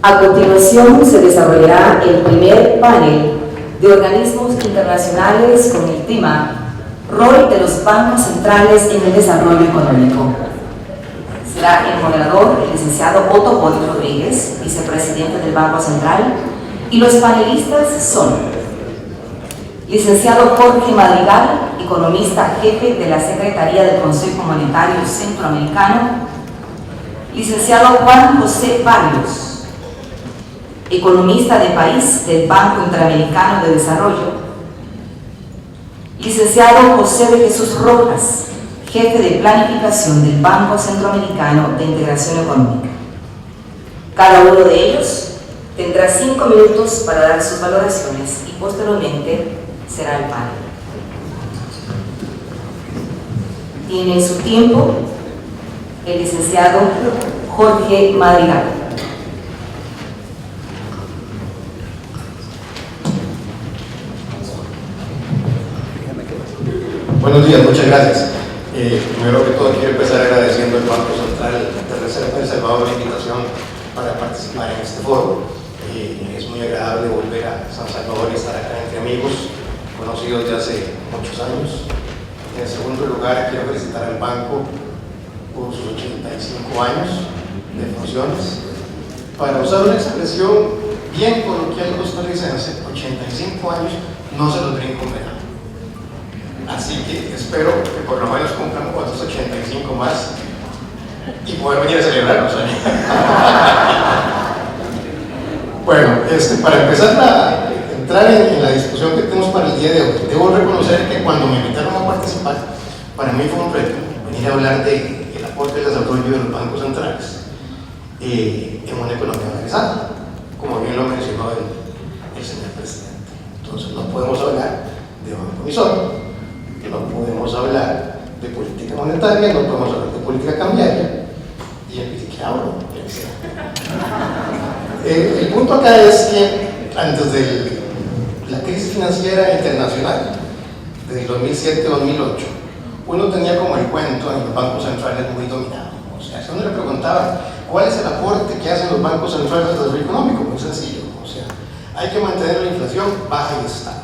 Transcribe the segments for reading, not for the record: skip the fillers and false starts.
A continuación se desarrollará el primer panel de organismos internacionales con el tema Rol de los bancos centrales en el desarrollo económico. Será el moderador el licenciado Otto Boy Rodríguez, vicepresidente del Banco Central, y los panelistas son licenciado Jorge Madrigal, economista jefe de la Secretaría del Consejo Monetario Centroamericano, licenciado Juan José Barrios, economista de país del Banco Interamericano de Desarrollo, licenciado José de Jesús Rojas, jefe de planificación del Banco Centroamericano de Integración Económica. Cada uno de ellos tendrá 5 minutos para dar sus valoraciones y posteriormente será el panel. Tiene su tiempo el licenciado Jorge Madrigal. Buenos días, muchas gracias. Primero que todo quiero empezar agradeciendo al Banco Central de Reserva de El Salvador la invitación para participar en este foro. Es muy agradable volver a San Salvador y estar acá entre amigos conocidos de hace muchos años. En segundo lugar, quiero felicitar al banco por sus 85 años de funciones. Para usar una expresión bien coloquial costarricense, 85 años no se los brinco en verano. Así que espero que por lo menos cumplamos otros 85 más y poder venir a celebrarlos. Bueno, para empezar a entrar en la discusión que tenemos para el día de hoy, debo reconocer que cuando me invitaron a participar, para mí fue un reto venir a hablar del aporte del desarrollo de los bancos centrales en una economía organizada, como bien lo mencionó el señor presidente. Entonces no podemos hablar de banco emisor, no podemos hablar de política monetaria, no podemos hablar de política cambiaria, y el que hablo. El punto acá es que antes de la crisis financiera internacional, desde 2007-2008, uno tenía como el cuento en los bancos centrales muy dominado. O sea, si uno le preguntaba cuál es el aporte que hacen los bancos centrales al desarrollo económico, muy sencillo. O sea, hay que mantener la inflación baja y estable.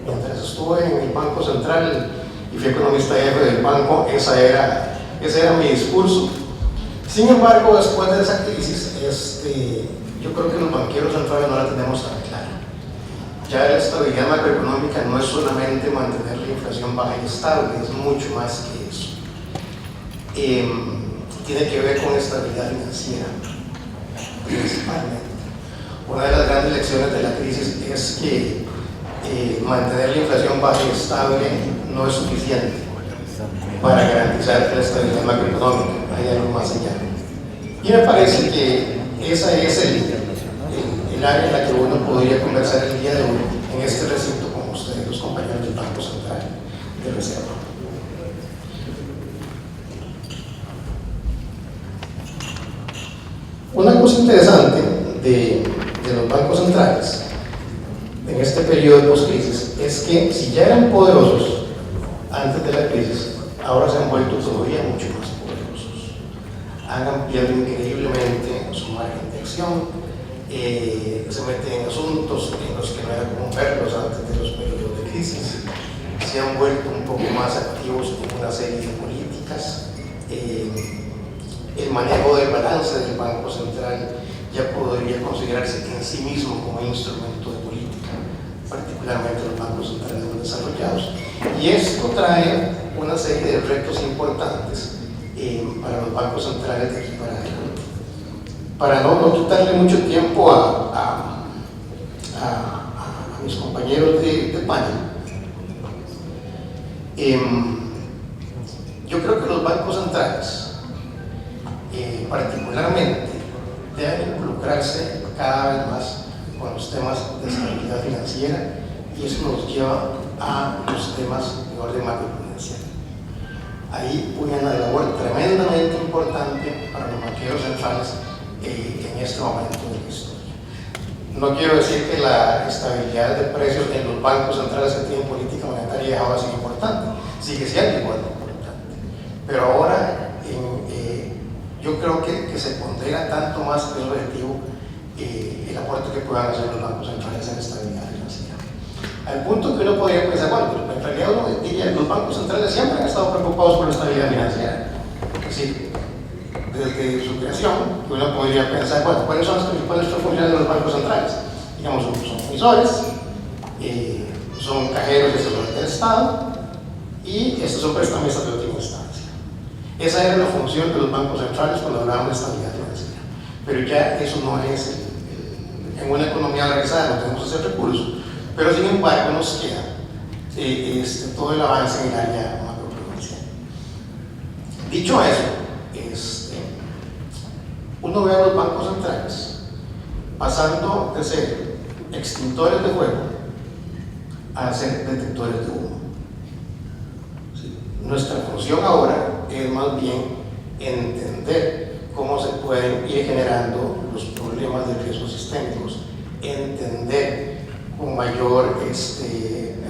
Mientras estuve en el Banco Central y fui economista jefe del banco, ese era mi discurso. Sin embargo, después de esa crisis, yo creo que los banqueros centrales no la tenemos tan clara. Ya la estabilidad macroeconómica no es solamente mantener la inflación baja y estable, es mucho más que eso. Tiene que ver con estabilidad financiera, principalmente. Una de las grandes lecciones de la crisis es que mantener la inflación baja y estable no es suficiente para garantizar la estabilidad macroeconómica, hay algo más allá. Y me parece que esa es el área en la que uno podría conversar el día de hoy en este recinto con ustedes, los compañeros del Banco Central de Reserva. Una cosa interesante de los bancos centrales en este periodo de post-crisis es que si ya eran poderosos antes de la crisis, ahora se han vuelto todavía mucho más poderosos. Han ampliado increíblemente su margen de acción, se meten en asuntos en los que no era común verlos antes de los periodos de crisis, se han vuelto un poco más activos en una serie de políticas. El manejo del balance del Banco Central ya podría considerarse en sí mismo como instrumento de política, particularmente los bancos centrales más desarrollados. Y esto trae una serie de retos importantes para los bancos centrales de aquí para adelante. Para no quitarle mucho tiempo a mis compañeros de panel, yo creo que los bancos centrales particularmente deben involucrarse cada vez más con los temas de estabilidad financiera, y eso nos lleva a los temas de orden macroprudencial. Ahí hay una labor tremendamente importante para los banqueros centrales en este momento de la historia. No quiero decir que la estabilidad de precios en los bancos centrales que tienen política monetaria ahora sigue importante, sigue siendo igual de importante, pero ahora yo creo que se pondera tanto más el objetivo el aporte que puedan hacer los bancos centrales en estabilidad financiera. Al punto que uno podría pensar, bueno, en realidad uno diría, los bancos centrales siempre han estado preocupados por la estabilidad financiera. Es decir, desde su creación, uno podría pensar, bueno, ¿cuáles son las principales funciones de los bancos centrales? Digamos, son emisores, son cajeros y asesores del Estado, y estos son prestamistas de última instancia. Esa era la función de los bancos centrales cuando hablaban de estabilidad financiera. Pero ya eso no es, en una economía organizada no tenemos ese recurso, pero sin embargo nos queda todo el avance en el área macroprudencial. Dicho eso, uno ve a los bancos centrales pasando de ser extintores de fuego a ser detectores de humo. ¿Sí? Nuestra función ahora es más bien entender cómo se pueden ir generando los problemas de riesgos sistémicos, entender con mayor,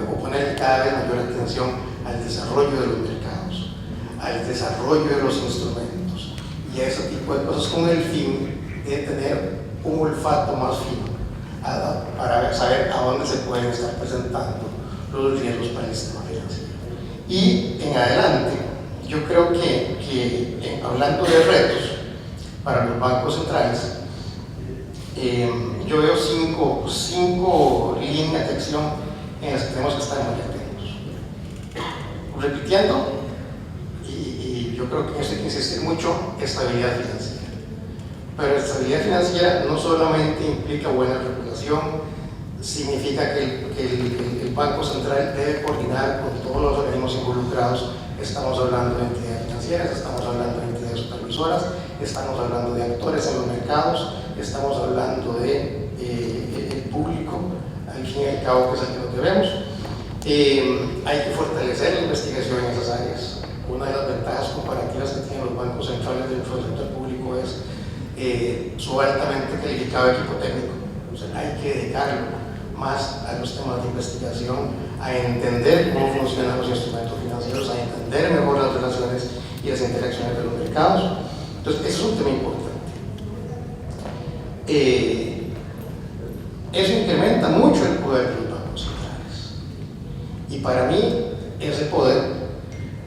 o poner cada vez mayor atención al desarrollo de los mercados, al desarrollo de los instrumentos y a ese tipo de cosas, con el fin de tener un olfato más fino para saber a dónde se pueden estar presentando los riesgos para el sistema financiero. Y en adelante, yo creo que hablando de retos para los bancos centrales, yo veo cinco líneas de acción en las que tenemos que estar muy atentos. Repitiendo, y yo creo que en esto hay que insistir mucho, estabilidad financiera. Pero estabilidad financiera no solamente implica buena regulación, significa que el Banco Central debe coordinar con todos los organismos involucrados. Estamos hablando de entidades financieras, estamos hablando de entidades supervisoras, estamos hablando de actores en los mercados, estamos hablando de el público, al fin y al cabo, que es el que nos debemos. Hay que fortalecer la investigación en esas áreas. Una de las ventajas comparativas que tienen los bancos centrales dentro del sector público es su altamente calificado equipo técnico. O sea, hay que dedicarlo más a los temas de investigación, a entender cómo funcionan los instrumentos financieros, a entender mejor las relaciones y las interacciones de los mercados. Entonces, eso es un tema importante. Eso incrementa mucho el poder de los bancos centrales. Y para mí, ese poder,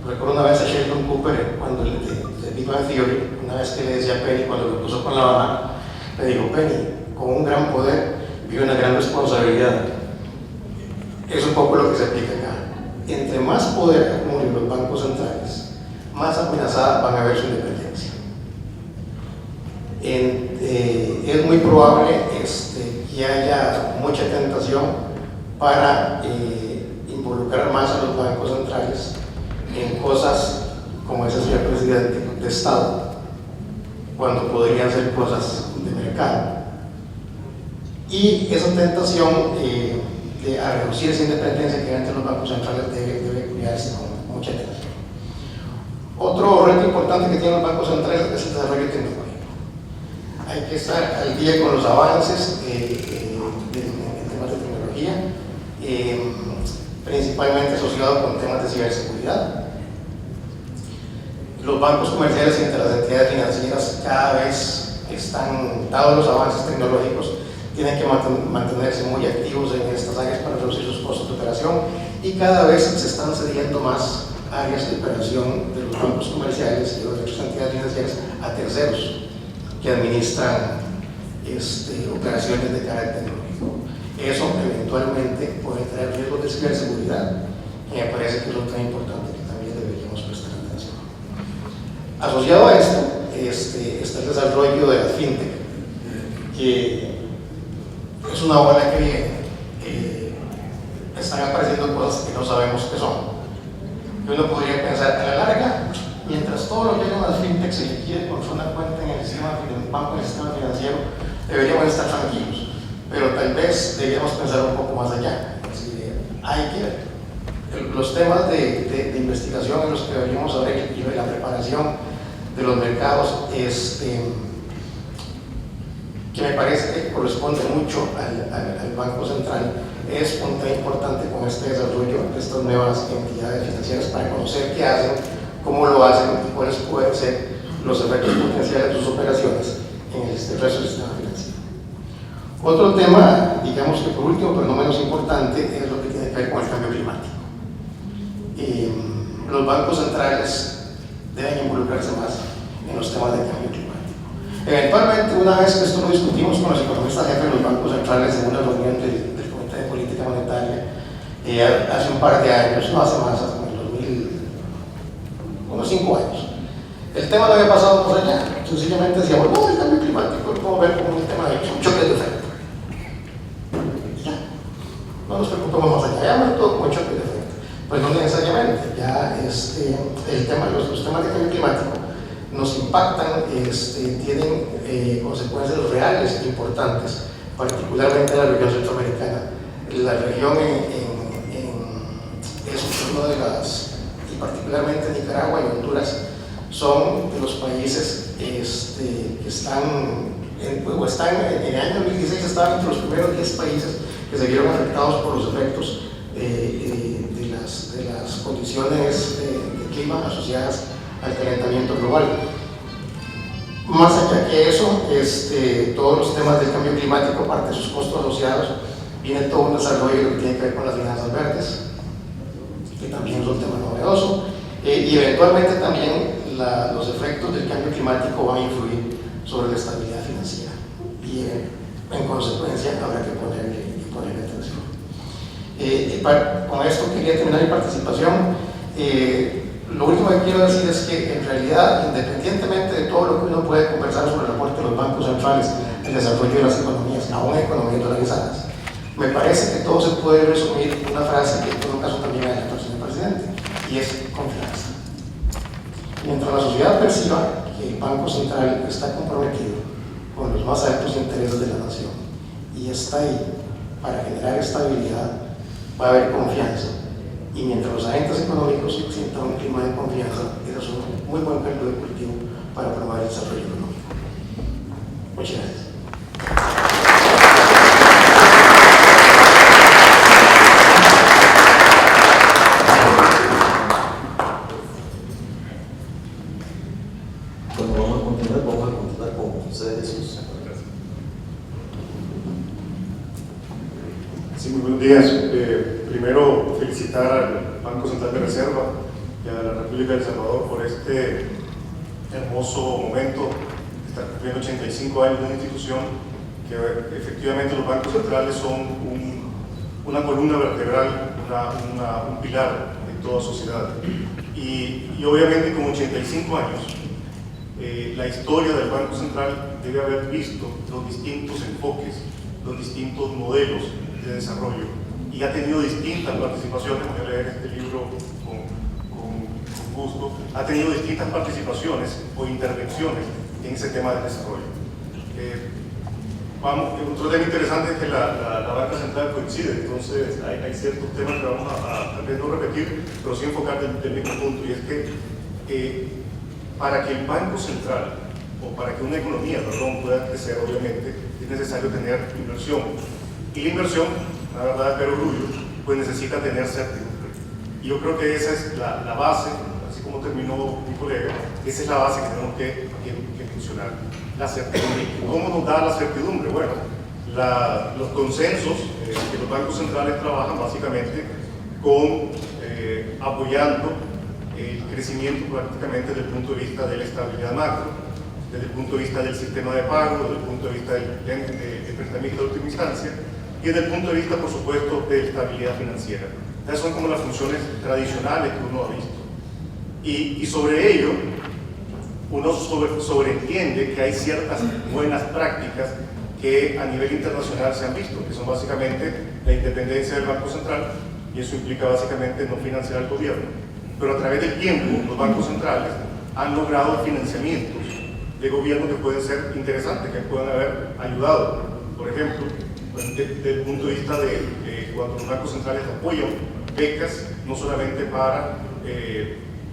recuerdo una vez a Sheldon Cooper, cuando de Big Bang Theory, una vez que le decía a Penny, cuando lo puso con la mamá, le dijo: Penny, con un gran poder vive una gran responsabilidad. Es un poco lo que se aplica acá. Entre más poder acumulen los bancos centrales, más amenazadas van a ver su independencia. Es muy probable que haya mucha tentación para involucrar más a los bancos centrales en cosas como ese señor presidente de Estado, cuando podrían ser cosas de mercado. Y esa tentación a reducir esa independencia que hay entre los bancos centrales debe cuidarse con mucha atención. Otro reto importante que tienen los bancos centrales es el desarrollo tecnológico. Hay que estar al día con los avances en temas de tecnología, principalmente asociados con temas de ciberseguridad. Los bancos comerciales y las entidades financieras cada vez están, dados los avances tecnológicos, tienen que mantenerse muy activos en estas áreas para reducir sus costos de operación, y cada vez se están cediendo más áreas de operación de los bancos comerciales y de otras entidades financieras a terceros que administran operaciones de carácter tecnológico. Eso eventualmente puede traer riesgos de ciberseguridad, que me parece que es un tema importante que también deberíamos prestar atención. Asociado a esto está el desarrollo de la fintech, que es una ola que viene. Están apareciendo cosas que no sabemos qué son. Y uno podría pensar, a la larga, mientras todo lo que llegan las fintech se liquide con una cuenta en el sistema del banco, en el sistema financiero, deberíamos estar tranquilos. Pero tal vez deberíamos pensar un poco más allá. Los temas de investigación en los que deberíamos saber, y la preparación de los mercados, que me parece que corresponde mucho al Banco Central, es un tema importante con este desarrollo de estas nuevas entidades financieras, para conocer qué hacen, cómo lo hacen y cuáles pueden ser los efectos potenciales de sus operaciones en el resto del sistema financiero. Otro tema, digamos que por último, pero no menos importante, es lo que tiene que ver con el cambio climático. Los bancos centrales deben involucrarse más en los temas de cambio climático. Eventualmente, una vez que esto lo discutimos con los economistas jefes de los bancos centrales en una reunión del Comité de Política Monetaria, hace un par de años, no hace más, hace unos 5 años. El tema no había pasado más allá, sencillamente decíamos, no, el cambio climático lo podemos ver como un tema de choque de efecto. Ya, no nos preocupemos más allá, veamos todo como choque de efecto. Pues no necesariamente, ya el tema, los temas de cambio climático nos impactan, tienen consecuencias reales e importantes, particularmente en la región centroamericana. La región es una de las, y particularmente Nicaragua y Honduras, son de los países que están en el año 2016 estaban entre los primeros 10 países que se vieron afectados por los efectos de las condiciones de clima asociadas al calentamiento global. Más allá que eso, todos los temas del cambio climático, aparte de sus costos asociados, viene todo un desarrollo que tiene que ver con las finanzas verdes, que también es un tema novedoso, y eventualmente también los efectos del cambio climático van a influir sobre la estabilidad financiera, y en consecuencia habrá que ponerle atención. Con esto quería terminar mi participación. Lo último que quiero decir es que en realidad, independientemente de todo lo que uno puede conversar sobre el aporte de los bancos centrales, el desarrollo de las economías, aún economías dolarizadas, me parece que todo se puede resumir en una frase que en todo caso también hay en la persona del presidente, y es confianza. Mientras la sociedad perciba que el Banco Central está comprometido con los más altos intereses de la nación y está ahí para generar estabilidad, va a haber confianza. Y mientras los agentes económicos sientan un clima de confianza, eso es un muy buen caldo de cultivo para promover el desarrollo económico. Muchas gracias. Bueno, vamos a continuar con José Jesús. Sí, muy buenos días. Primero, felicitar al Banco Central de Reserva y a la República de El Salvador por este hermoso momento. Está cumpliendo 85 años de una institución que efectivamente los bancos centrales son una columna vertebral, un pilar en toda sociedad. Y obviamente con 85 años, la historia del Banco Central debe haber visto los distintos enfoques, los distintos modelos de desarrollo, y ha tenido distintas participaciones. Voy a leer este libro con gusto. Ha tenido distintas participaciones o intervenciones en ese tema del desarrollo. Otro tema interesante es que la banca central coincide, entonces hay ciertos temas que vamos a tal vez no repetir, pero sí enfocar del mismo punto, y es que para que el Banco Central, o para que una economía, pueda crecer, obviamente, es necesario tener inversión. Y la inversión, la verdad, pero orgullo, pues necesita tener certidumbre. Y yo creo que esa es la base, así como terminó mi colega, esa es la base que tenemos que funcionar, la certidumbre. ¿Cómo nos da la certidumbre? Bueno, los consensos que los bancos centrales trabajan básicamente con apoyando el crecimiento prácticamente desde el punto de vista de la estabilidad macro, desde el punto de vista del sistema de pago, desde el punto de vista del prestamista de última instancia, y desde el punto de vista, por supuesto, de estabilidad financiera. Esas son como las funciones tradicionales que uno ha visto. Y sobre ello, uno sobreentiende que hay ciertas buenas prácticas que a nivel internacional se han visto, que son básicamente la independencia del Banco Central, y eso implica básicamente no financiar al gobierno. Pero a través del tiempo, los bancos centrales han logrado financiamientos de gobierno que pueden ser interesantes, que pueden haber ayudado. Por ejemplo, desde el punto de vista de cuando los bancos centrales apoyan becas, no solamente para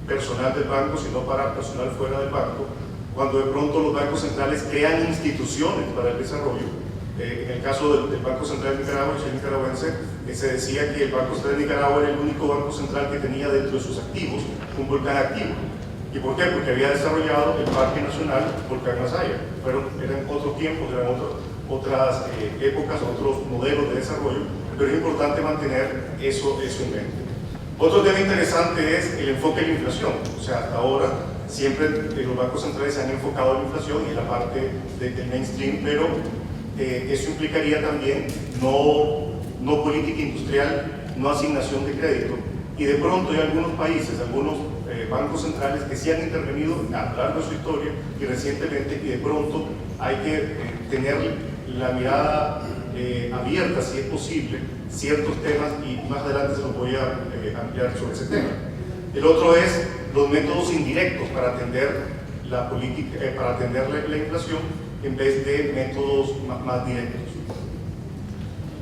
personal del banco, sino para personal fuera del banco. Cuando de pronto los bancos centrales crean instituciones para el desarrollo. En el caso del Banco Central de Nicaragua, yo soy nicaragüense, se decía que el Banco Central de Nicaragua era el único banco central que tenía dentro de sus activos un volcán activo. ¿Y por qué? Porque había desarrollado el Parque Nacional Volcán Masaya. Pero eran otros tiempos, eran otras épocas, otros modelos de desarrollo, pero es importante mantener eso en mente. Otro tema interesante es el enfoque de la inflación. O sea, hasta ahora siempre los bancos centrales se han enfocado en la inflación y en la parte del mainstream, pero eso implicaría también no política industrial, no asignación de crédito. Y de pronto hay algunos países, algunos bancos centrales que sí han intervenido a lo largo de su historia y recientemente, y de pronto hay que tener la mirada abierta, si es posible, ciertos temas, y más adelante se los voy a ampliar sobre ese tema. El otro es los métodos indirectos para atender la política, para atender la inflación en vez de métodos más directos.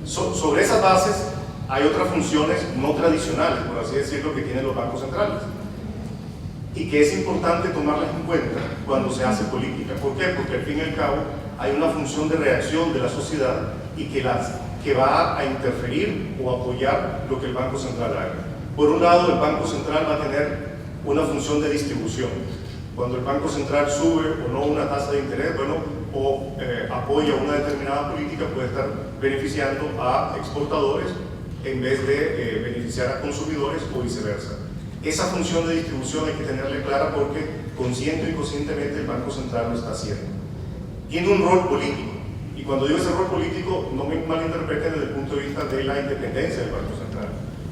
Sobre esas bases hay otras funciones no tradicionales, por así decirlo, que tienen los bancos centrales y que es importante tomarlas en cuenta cuando se hace política. ¿Por qué? Porque al fin y al cabo hay una función de reacción de la sociedad y que va a interferir o apoyar lo que el Banco Central haga. Por un lado, el Banco Central va a tener una función de distribución. Cuando el Banco Central sube o no una tasa de interés, bueno, o apoya una determinada política, puede estar beneficiando a exportadores en vez de beneficiar a consumidores o viceversa. Esa función de distribución hay que tenerla clara porque consciente o inconscientemente el Banco Central lo está haciendo. Tiene un rol político. Y cuando digo ese rol político, no me malinterpreten desde el punto de vista de la independencia del Banco Central.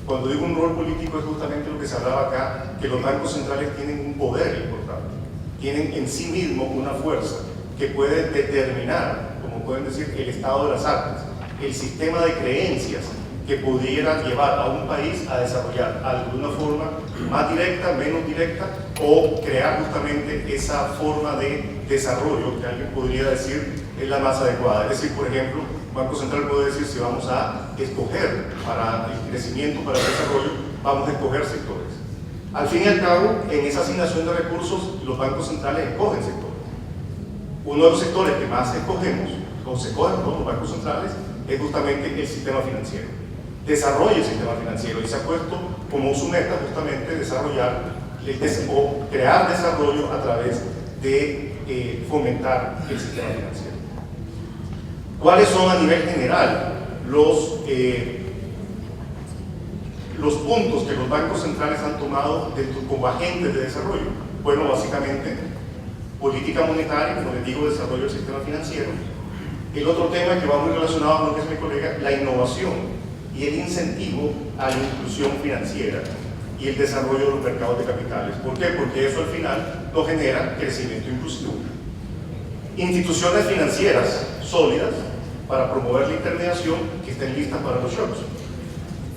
Cuando digo un rol político es justamente lo que se hablaba acá, que los bancos centrales tienen un poder importante, tienen en sí mismos una fuerza que puede determinar, como pueden decir, el estado de las artes, el sistema de creencias que pudiera llevar a un país a desarrollar algo de una forma más directa, menos directa, o crear justamente esa forma de desarrollo que alguien podría decir es la más adecuada. Es decir, por ejemplo, el Banco Central puede decir si vamos a escoger para el crecimiento, para el desarrollo, vamos a escoger sectores. Al fin y al cabo, en esa asignación de recursos, los bancos centrales escogen sectores. Uno de los sectores que más escogemos, o se escogen todos los bancos centrales, es justamente el sistema financiero. Desarrolla el sistema financiero y se ha puesto como su meta justamente desarrollar o crear desarrollo a través de fomentar el sistema financiero. ¿Cuáles son a nivel general los puntos que los bancos centrales han tomado como agentes de desarrollo? Bueno, básicamente política monetaria, como les digo, desarrollo del sistema financiero. El otro tema que va muy relacionado con lo que es mi colega, la innovación y el incentivo a la inclusión financiera y el desarrollo de los mercados de capitales. ¿Por qué? Porque eso al final no genera crecimiento inclusivo. Instituciones financieras sólidas para promover la intermediación que estén listas para los shocks.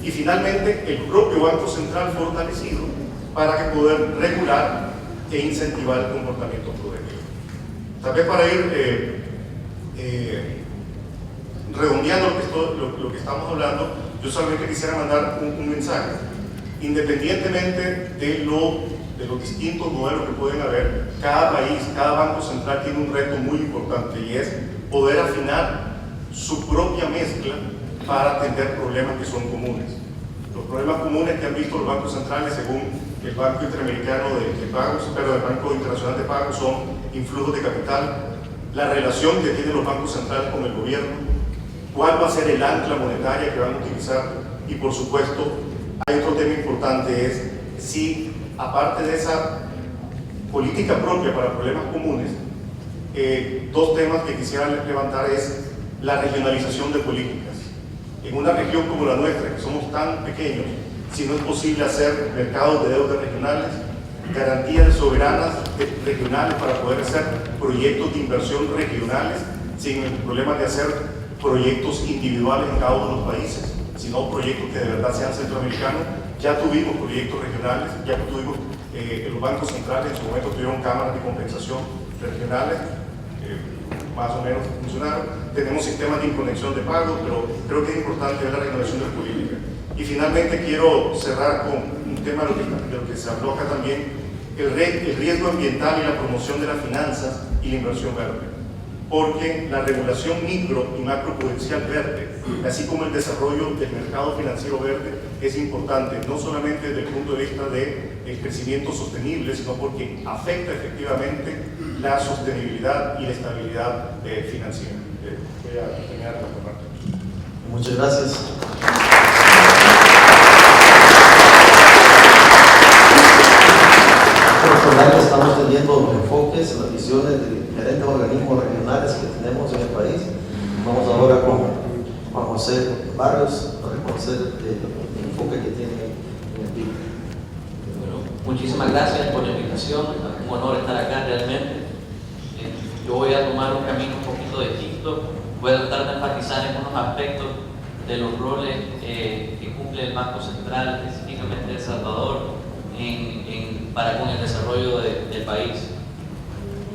Y finalmente, el propio Banco Central fortalecido para que poder regular e incentivar el comportamiento prudente. Tal vez para ir redondeando lo que estamos hablando, yo solamente quisiera mandar un mensaje. Independientemente de los distintos modelos que pueden haber, cada país, cada banco central tiene un reto muy importante y es poder afinar su propia mezcla para atender problemas que son comunes. Los problemas comunes que han visto los bancos centrales, según el Banco Interamericano de Pagos, pero el Banco Internacional de Pagos, son influjos de capital, la relación que tienen los bancos centrales con el gobierno, cuál va a ser el ancla monetaria que van a utilizar y, por supuesto, hay otro tema importante, es si, aparte de esa política propia para problemas comunes, dos temas que quisiera levantar es la regionalización de políticas. En una región como la nuestra, que somos tan pequeños, si no es posible hacer mercados de deuda regionales, garantías soberanas regionales para poder hacer proyectos de inversión regionales, sin el problema de hacer proyectos individuales en cada uno de los países, sino proyectos que de verdad sean centroamericanos. Ya tuvimos proyectos regionales, ya tuvimos los bancos centrales en su momento tuvieron cámaras de compensación regionales, más o menos funcionaron. Tenemos sistemas de inconexión de pagos, pero creo que es importante ver la renovación de la política. Y finalmente quiero cerrar con un tema de lo que se habló acá también, el riesgo ambiental y la promoción de las finanzas y la inversión verde. Porque la regulación micro y macroprudencial verde, así como el desarrollo del mercado financiero verde, es importante, no solamente desde el punto de vista del crecimiento sostenible, sino porque afecta efectivamente la sostenibilidad y la estabilidad financiera. voy a terminar con esta parte. Muchas gracias. Estamos teniendo los enfoques, las visiones de diferentes organismos regionales que tenemos en el país. Vamos ahora con Juan José Barrios para conocer el enfoque que tiene en el PIB. Bueno, muchísimas gracias por la invitación, es un honor estar acá realmente. Yo voy a tomar un camino un poquito distinto, voy a tratar de enfatizar en unos aspectos de los roles que cumple el Banco Central, específicamente El Salvador, para con el desarrollo del país.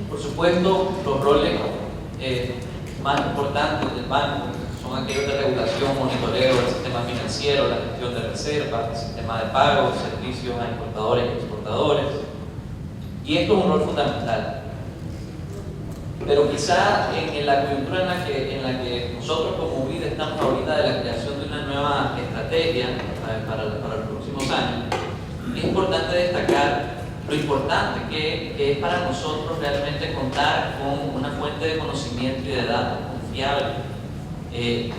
Por supuesto, los roles más importantes del banco son aquellos de regulación, monitoreo del sistema financiero, la gestión de reservas, el sistema de pagos, servicios a importadores y exportadores. Y esto es un rol fundamental. Pero quizá en la coyuntura en la que nosotros como BID estamos ahorita de la creación de una nueva estrategia para los próximos años, es importante destacar lo importante que es para nosotros realmente contar con una fuente de conocimiento y de datos confiable, que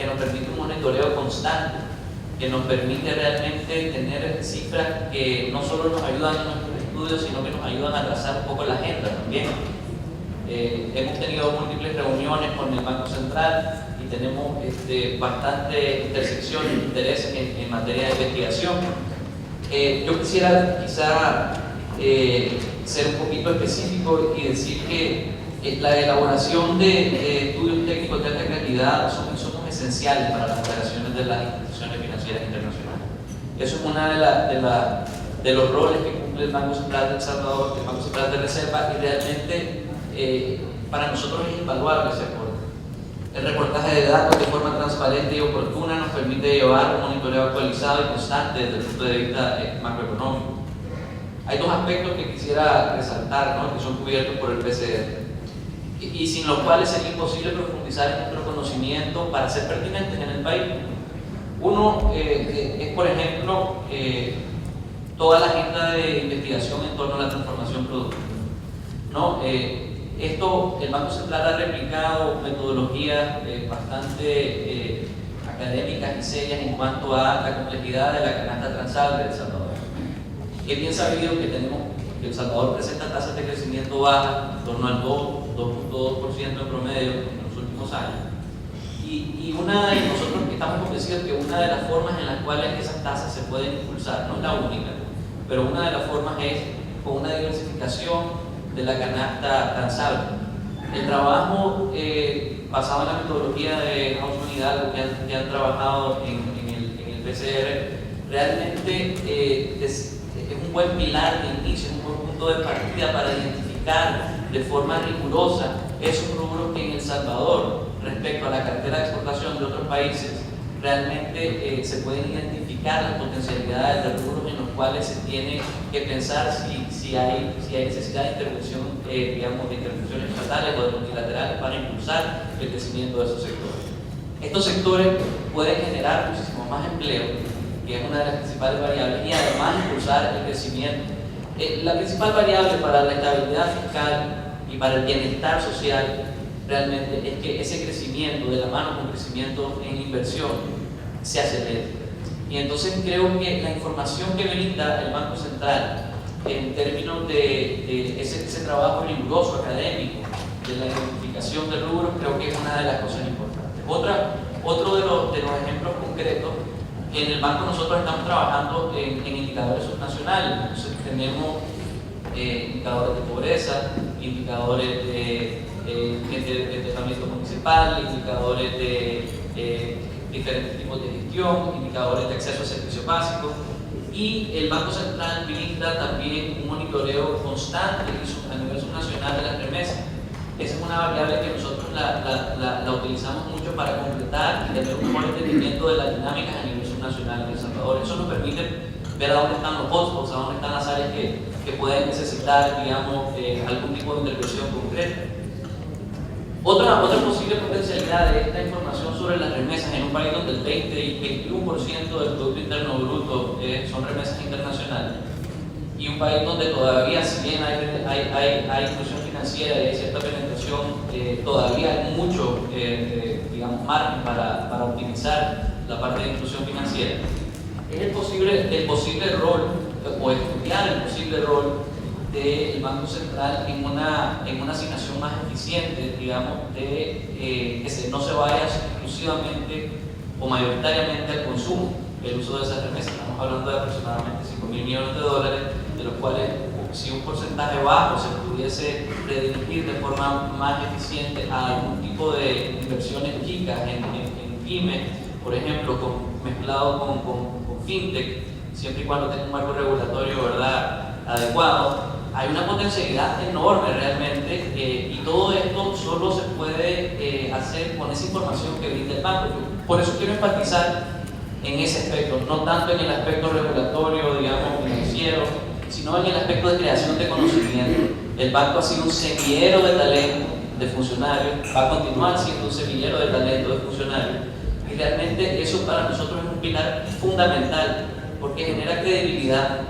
nos permite un monitoreo constante, que nos permite realmente tener cifras que no solo nos ayudan en nuestros estudios, sino que nos ayudan a trazar un poco la agenda también. Hemos tenido múltiples reuniones con el Banco Central y tenemos bastante intersección y intereses en materia de investigación. Yo quisiera quizá ser un poquito específico y decir que la elaboración de estudios técnicos de alta calidad son esenciales para las operaciones de las instituciones financieras internacionales. Eso es una de los roles que cumple el Banco Central de El Salvador, el Banco Central de Reserva, y realmente para nosotros es invaluable ese aporte. El reportaje de datos de forma transparente y oportuna nos permite llevar un monitoreo actualizado y constante desde el punto de vista macroeconómico. Hay dos aspectos que quisiera resaltar, ¿no?, que son cubiertos por el PCR y sin los cuales sería imposible profundizar en nuestro conocimiento para ser pertinentes en el país. Uno es, por ejemplo, toda la agenda de investigación en torno a la transformación productiva, ¿no? El Banco Central ha replicado metodologías bastante académicas y serias en cuanto a la complejidad de la canasta transable de El Salvador. Es bien sabido que El Salvador presenta tasas de crecimiento bajas, en torno al 2.2% en promedio en los últimos años. Y nosotros estamos convencidos que una de las formas en las cuales esas tasas se pueden impulsar, no es la única, pero una de las formas es con una diversificación de la canasta transable. El trabajo basado en la metodología de House Unidad que han trabajado en el PCR realmente es un buen pilar de inicio, un buen punto de partida para identificar de forma rigurosa esos rubros que en El Salvador, respecto a la cartera de exportación de otros países, realmente se pueden identificar las potencialidades de rubros en los cuales se tiene que pensar si hay necesidad de intervención, digamos, de intervenciones estatales o de multilaterales para impulsar el crecimiento de esos sectores. Estos sectores pueden generar muchísimo más empleo, que es una de las principales variables, y además impulsar el crecimiento. La principal variable para la estabilidad fiscal y para el bienestar social realmente es que ese crecimiento, de la mano con crecimiento en inversión, se acelere. Y entonces creo que la información que brinda el Banco Central en términos de ese trabajo riguroso académico, de la identificación de rubros, creo que es una de las cosas importantes. Otro de los ejemplos concretos, en el banco nosotros estamos trabajando en indicadores subnacionales. Entonces tenemos indicadores de pobreza, indicadores de tratamiento municipal, indicadores de diferentes tipos de gestión, indicadores de acceso a servicios básicos, y el Banco Central brinda también un monitoreo constante a nivel subnacional de las remesas. Esa es una variable que nosotros la utilizamos mucho para completar y tener un mejor entendimiento de las dinámicas a nivel subnacional en El Salvador. Eso nos permite ver a dónde están los hotspots, a dónde están las áreas que pueden necesitar, digamos, algún tipo de intervención concreta. Otra posible potencialidad de esta información sobre las remesas en un país donde el 20 y 21% del Producto Interno Bruto son remesas internacionales y un país donde todavía, si bien hay inclusión financiera y hay cierta penetración, todavía hay mucho, digamos, margen para optimizar la parte de inclusión financiera, es el posible rol, o estudiar el posible rol del Banco Central en una asignación más eficiente, digamos, de que no se vaya exclusivamente o mayoritariamente al consumo, el uso de esas remesas. Estamos hablando de aproximadamente $5.000 millones, de los cuales, si un porcentaje bajo se pudiese redirigir de forma más eficiente a algún tipo de inversiones chicas en pymes, por ejemplo, mezclado con fintech, siempre y cuando tenga un marco regulatorio, ¿verdad?, adecuado, hay una potencialidad enorme realmente, y todo esto solo se puede hacer con esa información que brinda el banco. Por eso quiero enfatizar en ese aspecto, no tanto en el aspecto regulatorio, digamos, financiero, sino en el aspecto de creación de conocimiento. El banco ha sido un semillero de talento de funcionarios, va a continuar siendo un semillero de talento de funcionarios, y realmente eso para nosotros es un pilar fundamental, porque genera credibilidad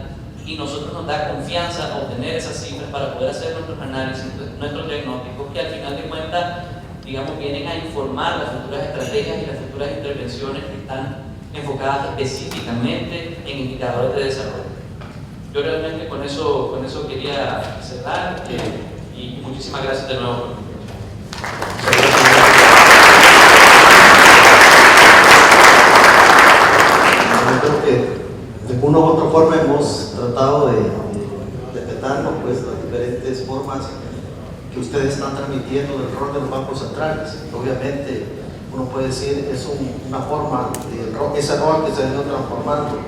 y nosotros nos da confianza obtener esas cifras para poder hacer nuestros análisis, nuestros diagnósticos, que al final de cuentas, digamos, vienen a informar las futuras estrategias y las futuras intervenciones que están enfocadas específicamente en indicadores de desarrollo. Yo realmente con eso quería cerrar, y muchísimas gracias de nuevo. Yo creo que de una u otra forma hemos tratado de respetarnos, pues, las diferentes formas que ustedes están transmitiendo del rol de los bancos centrales. Obviamente, uno puede decir es una forma de ese rol que se ha ido transformando.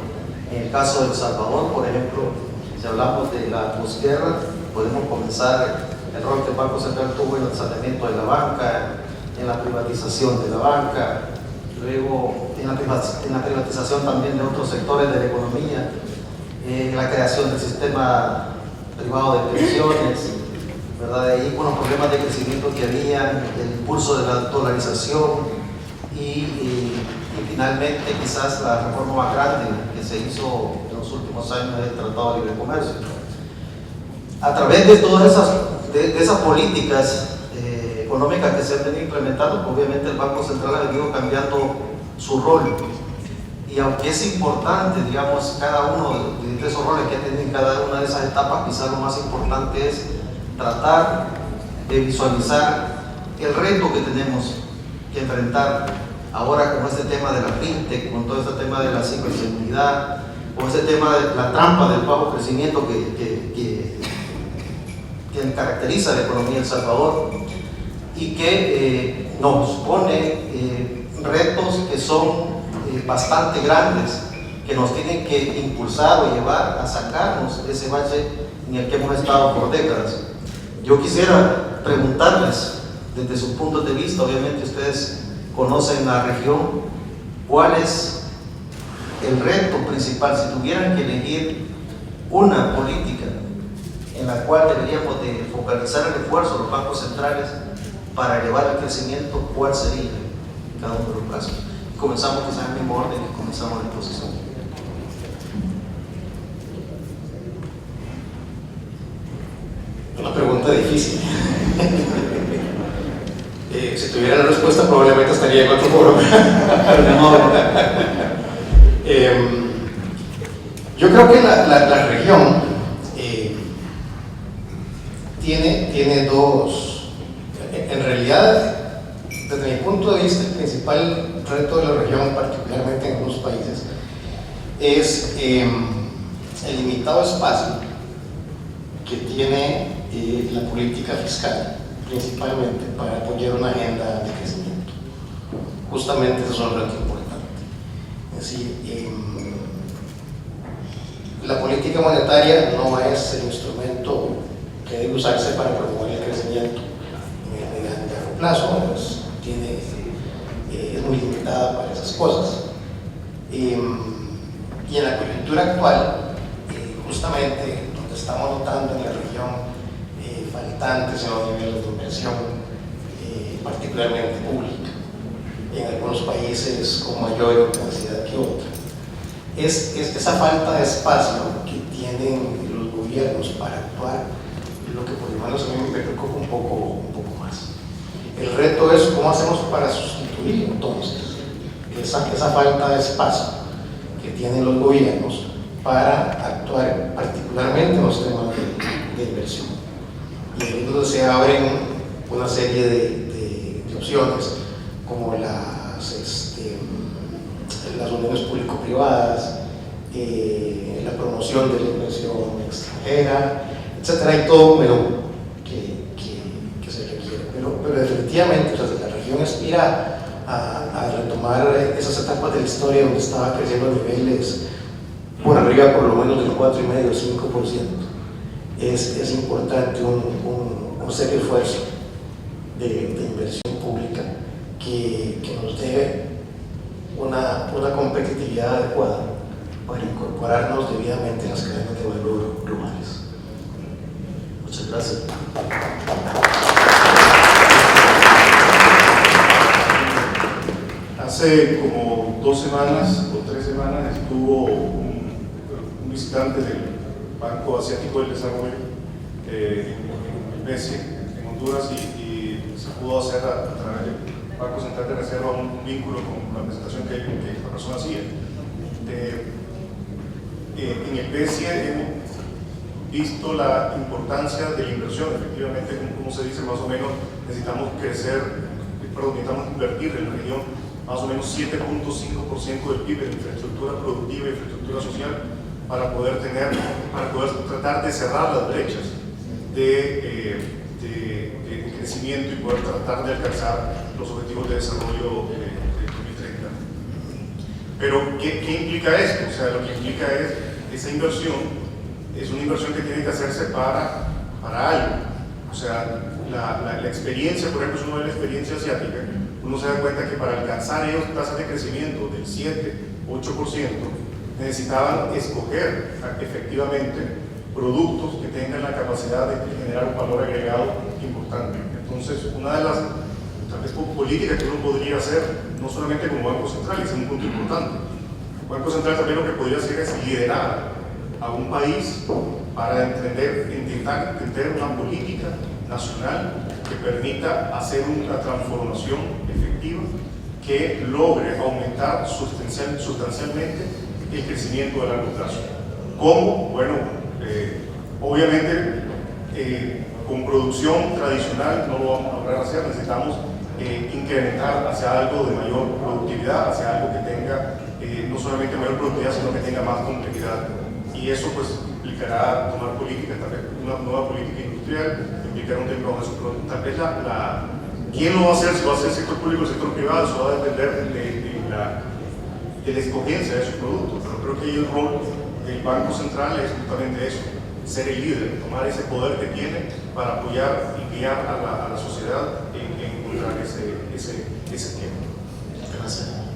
En el caso de El Salvador, por ejemplo, si hablamos de la posguerra, podemos comenzar el rol que el Banco Central tuvo en el saneamiento de la banca, en la privatización de la banca, luego en la privatización también de otros sectores de la economía, en la creación del sistema privado de pensiones, ¿verdad? De ahí con los problemas de crecimiento que había, el impulso de la dolarización y finalmente quizás la reforma más grande que se hizo en los últimos años del Tratado de Libre Comercio. A través de todas esas políticas económicas que se han venido implementando, pues obviamente el Banco Central ha venido cambiando su rol. Y aunque es importante, digamos, cada uno de esos roles que ha tenido en cada una de esas etapas, quizás lo más importante es tratar de visualizar el reto que tenemos que enfrentar ahora con este tema de la fintech, con todo este tema de la ciberseguridad, con este tema de la trampa del bajo crecimiento que caracteriza la economía de El Salvador y que nos pone retos que son bastante grandes, que nos tienen que impulsar o llevar a sacarnos de ese bache en el que hemos estado por décadas. Yo quisiera preguntarles, desde su punto de vista, obviamente ustedes conocen la región, ¿cuál es el reto principal? Si tuvieran que elegir una política en la cual deberíamos de focalizar el esfuerzo de los bancos centrales para elevar el crecimiento, ¿cuál sería en cada uno de los casos? Comenzamos quizás en el mismo orden que comenzamos la exposición. Una pregunta difícil. Si tuviera la respuesta probablemente estaría en otro foro. Yo creo que la región tiene dos, en realidad, desde mi punto de vista, el principal reto de la región, particularmente en algunos países, es el limitado espacio que tiene la política fiscal, principalmente para apoyar una agenda de crecimiento. Justamente eso es un reto importante. Es decir, la política monetaria no es el instrumento que debe usarse para promover el crecimiento de largo plazo, pues, es muy limitada para esas cosas. Y en la coyuntura actual, justamente donde estamos notando en la región faltantes en los niveles de inversión, particularmente pública, en algunos países con mayor intensidad que otros, es esa falta de espacio que tienen los gobiernos para actuar, lo que por lo menos a mí me preocupa un poco más. El reto es cómo hacemos para sustituir entonces esa falta de espacio que tienen los gobiernos para actuar particularmente en los temas de inversión. Y ahí es donde se abren una serie de opciones como las uniones público-privadas, la promoción de la inversión extranjera, etcétera. Hay todo un menú que se requiere. Pero definitivamente, o sea, la región aspira a retomar esas etapas de la historia donde estaba creciendo a niveles por arriba por lo menos del 4,5 o 5%. Es importante un serio esfuerzo de inversión pública que nos dé una competitividad adecuada para incorporarnos debidamente en las cadenas de valor globales. Muchas gracias. Hace como 2 semanas o 3 semanas estuvo un visitante del Banco Asiático del Desarrollo en BESIE, en Honduras, y se pudo hacer a través del Banco Central de Reserva un vínculo con la presentación que esta persona hacía. En el BESIE hemos visto la importancia de la inversión. Efectivamente, como se dice, más o menos necesitamos necesitamos invertir en la región más o menos 7,5% del PIB en infraestructura productiva e infraestructura social para poder tratar de cerrar las brechas de crecimiento y poder tratar de alcanzar los objetivos de desarrollo de 2030. Pero, ¿qué implica esto? O sea, lo que implica esa inversión es una inversión que tiene que hacerse para algo. O sea, la experiencia, por ejemplo, si uno ve la experiencia asiática, uno se da cuenta que para alcanzar ellos tasas de crecimiento del 7-8%, necesitaban escoger efectivamente productos que tengan la capacidad de generar un valor agregado importante. Entonces, una de las tal vez políticas que uno podría hacer, no solamente como Banco Central, y ese es un punto importante. El Banco Central también lo que podría hacer es liderar a un país para intentar entender una política nacional que permita hacer una transformación efectiva que logre aumentar sustancialmente el crecimiento de largo plazo. ¿Cómo? Bueno, obviamente con producción tradicional no lo vamos a lograr hacer, necesitamos incrementar hacia algo de mayor productividad, hacia algo que tenga no solamente mayor productividad, sino que tenga más complejidad. Y eso pues implicará tomar políticas, tal vez una nueva política industrial, implicará un tiempo de eso, pero tal vez ¿quién lo va a hacer? Si va a ser el sector público o el sector privado, eso va a depender de la escogencia de sus productos. Pero creo que el rol del Banco Central es justamente eso, ser el líder, tomar ese poder que tiene para apoyar y guiar a la sociedad en encontrar ese tiempo. Gracias.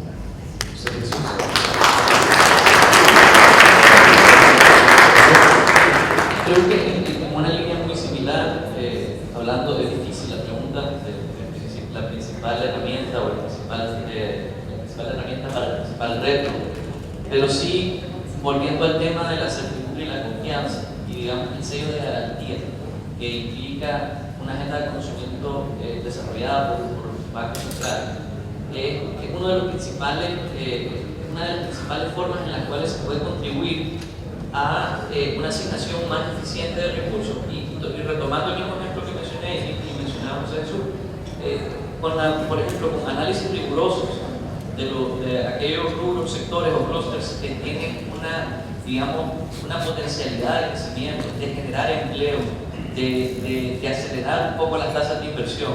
Creo que en una línea muy similar, hablando de difícil la pregunta, la principal herramienta o la principal herramienta para el principal reto, pero sí volviendo al tema de la certidumbre y la confianza, y digamos el sello de garantía que implica una agenda de conocimiento desarrollada por el Banco Central, es una de las principales formas en las cuales se puede contribuir a una asignación más eficiente de recursos. Y retomando el mismo ejemplo que mencioné y mencionaba José Jesús, por ejemplo, con análisis rigurosos de aquellos rubros, sectores o clusters que tienen una potencialidad de crecimiento, de generar empleo, de acelerar un poco las tasas de inversión.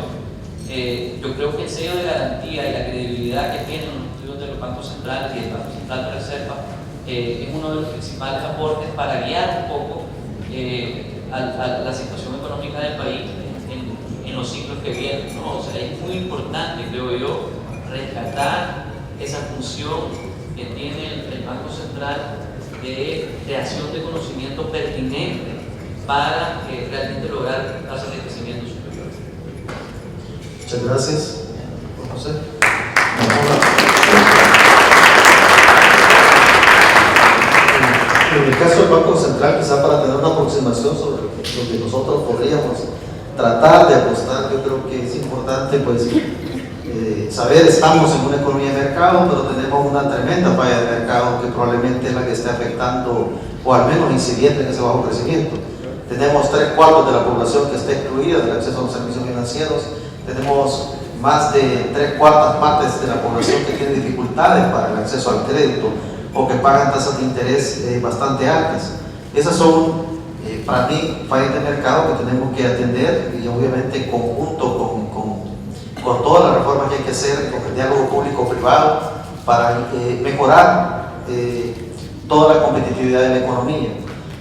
Yo creo que el sello de garantía y la credibilidad que tienen los estudios de los bancos centrales y el Banco Central de Reserva es uno de los principales aportes para guiar un poco a la situación económica del país en los ciclos que vienen, ¿no? O sea, es muy importante, creo yo, rescatar esa función que tiene el Banco Central de creación de conocimiento pertinente para realmente lograr tasas de crecimiento superiores. Muchas gracias, José. En el caso del Banco Central, quizá para tener una aproximación aproximación sobre lo que nosotros podríamos tratar de apostar. Yo creo que es importante pues saber, estamos en una economía de mercado, pero tenemos una tremenda falla de mercado que probablemente es la que esté afectando o al menos incidiendo en ese bajo crecimiento. Tenemos 3/4 de la población que está excluida del acceso a los servicios financieros, tenemos más de 3/4 partes de la población que tiene dificultades para el acceso al crédito o que pagan tasas de interés bastante altas. Esas son para mí fallas de mercado que tenemos que atender y obviamente en conjunto con todas las reformas que hay que hacer, con el diálogo público-privado para mejorar toda la competitividad de la economía.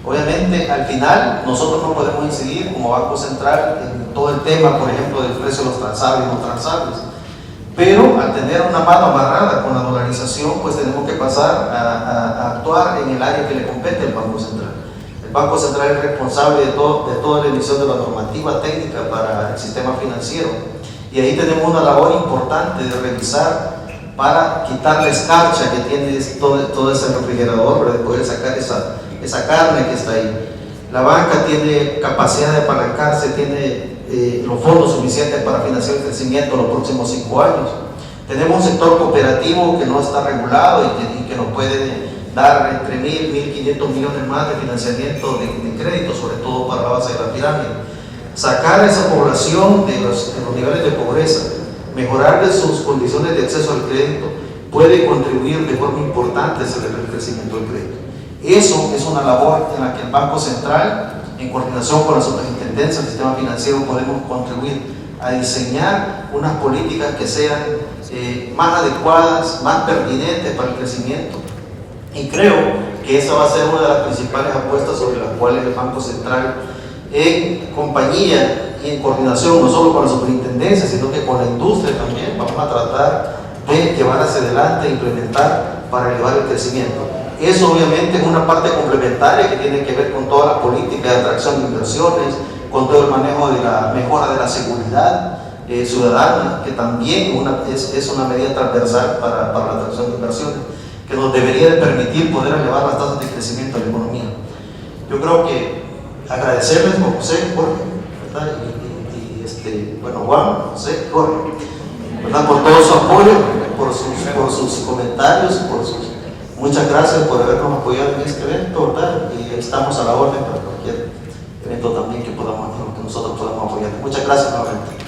Obviamente al final nosotros no podemos incidir como Banco Central en todo el tema, por ejemplo, del precio de los transables y no transables, pero al tener una mano amarrada con la dolarización, pues tenemos que pasar a actuar en el área que le compete al Banco Central. El Banco Central es responsable de toda la emisión de la normativa técnica para el sistema financiero y ahí tenemos una labor importante de revisar para quitar la escarcha que tiene todo ese refrigerador, para poder sacar esa carne que está ahí. La banca tiene capacidad de apalancarse, tiene los fondos suficientes para financiar el crecimiento en los próximos 5 años. Tenemos un sector cooperativo que no está regulado y que nos puede dar entre 1.000 y 1.500 millones más de financiamiento de crédito, sobre todo para la base de la pirámide. Sacar a esa población de los niveles de pobreza, mejorarles sus condiciones de acceso al crédito, puede contribuir de forma importante a acelerar el crecimiento del crédito. Eso es una labor en la que el Banco Central, en coordinación con las superintendencias del sistema financiero, podemos contribuir a diseñar unas políticas que sean más adecuadas, más pertinentes para el crecimiento. Y creo que esa va a ser una de las principales apuestas sobre las cuales el Banco Central, en compañía y en coordinación no solo con la superintendencia, sino que con la industria también, vamos a tratar de llevar hacia adelante e implementar para elevar el crecimiento. Eso obviamente es una parte complementaria que tiene que ver con toda la política de atracción de inversiones, con todo el manejo de la mejora de la seguridad ciudadana, que también es una medida transversal para la atracción de inversiones, que nos debería de permitir poder elevar las tasas de crecimiento de la economía. Yo creo que agradecerles por José, Jorge, ¿verdad? Bueno, Juan, José, Jorge, ¿verdad? Por todo su apoyo, por sus comentarios, muchas gracias por habernos apoyado en este evento, ¿verdad? Y estamos a la orden para cualquier evento también que nosotros podamos apoyar. Muchas gracias nuevamente.